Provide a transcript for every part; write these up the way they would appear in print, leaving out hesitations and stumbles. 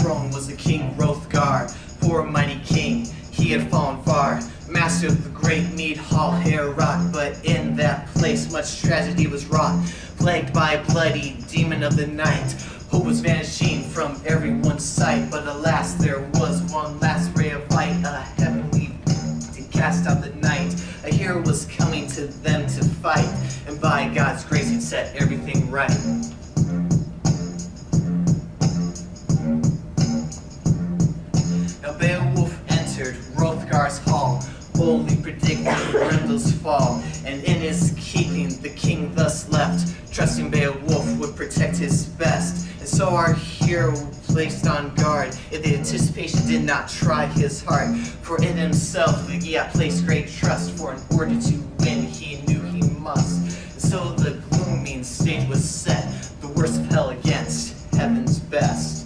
throne was the King Hrothgar, poor mighty king, he had fallen far. Master of the great mead hall Heorot, but in that place much tragedy was wrought. Plagued by a bloody demon of the night, hope was vanishing from everyone's sight. But alas, there was one last ray of light, a heavenly to cast out the night. A hero was coming to them to fight, and by God's grace he'd set everything right. Now Beowulf entered Hrothgar's hall, boldly predicting Grendel's fall, and in his keeping the king thus left, trusting Beowulf would protect his best. And so our hero placed on guard, if the anticipation did not try his heart, for in himself he had placed great trust, for in order to win he knew he must. And so the glooming stage was set, the worst of hell against heaven's best.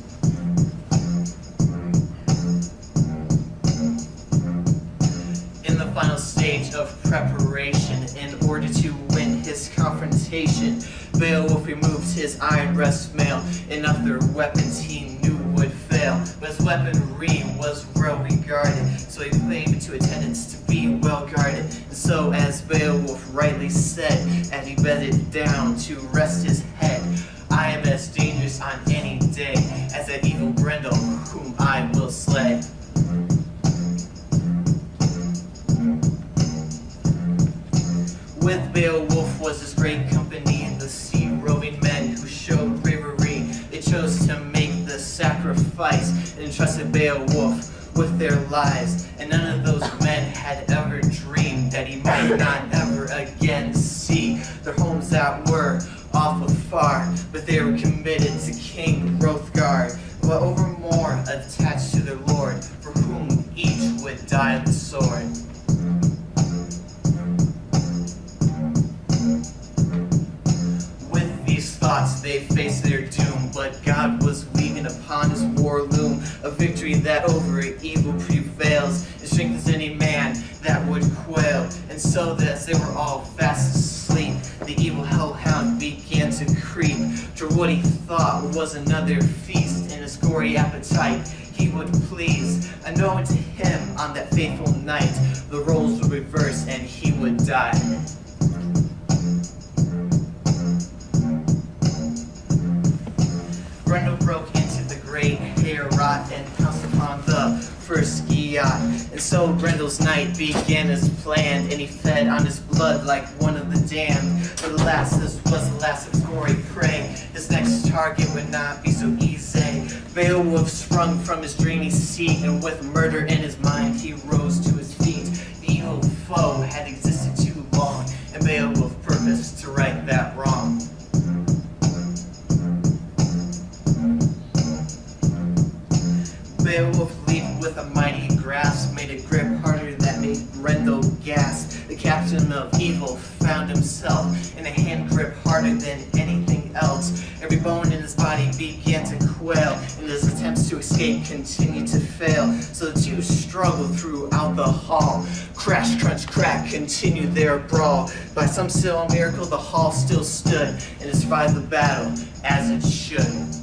Final stage of preparation, in order to win his confrontation, Beowulf removed his iron breast mail, and other weapons he knew would fail. But his weaponry was well regarded, so he claimed to attendants to be well guarded. And so, as Beowulf rightly said, as he bedded down to rest his head, I am as dangerous on any day as that evil Grendel whom I will slay. With Beowulf was his great company, the sea-roving men who showed bravery. They chose to make the sacrifice and entrusted Beowulf with their lives. And none of those men had ever dreamed that he might not ever again see their homes that were off afar. But they were committed to King Hrothgar, but over more attached to their lord, for whom each would die of the sword. They faced their doom, but God was weaving upon his war loom a victory that over evil prevails, and strengthens any man that would quail. And so that as they were all fast asleep, the evil hellhound began to creep toward what he thought was another feast, in his gory appetite he would please. Unknown to him on that fateful night, the roles would reverse and he would die. Grendel broke into the great Heorot and pounced upon the first Geat. And so Grendel's night began as planned, and he fed on his blood like one of the damned. But alas, this was the last of his gory prey. His next target would not be so easy. Beowulf sprung from his dreamy seat, and with murder in his mind he rose to his feet. The evil foe had existed too long, and Beowulf purposed to right that wrong. Beowulf leaped with a mighty grasp, made a grip harder that made Grendel gasp. The captain of evil found himself in a hand grip harder than anything else. Every bone in his body began to quail, and his attempts to escape continued to fail. So the two struggled throughout the hall. Crash, crunch, crack, continued their brawl. By some still miracle, the hall still stood, and it survived the battle as it should.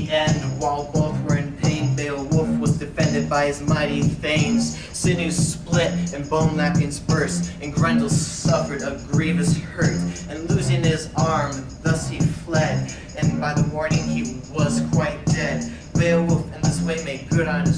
End, while both were in pain, Beowulf was defended by his mighty thanes. Sinews split and bone lappings burst, and Grendel suffered a grievous hurt. And losing his arm, thus he fled, and by the morning he was quite dead. Beowulf in this way made good on his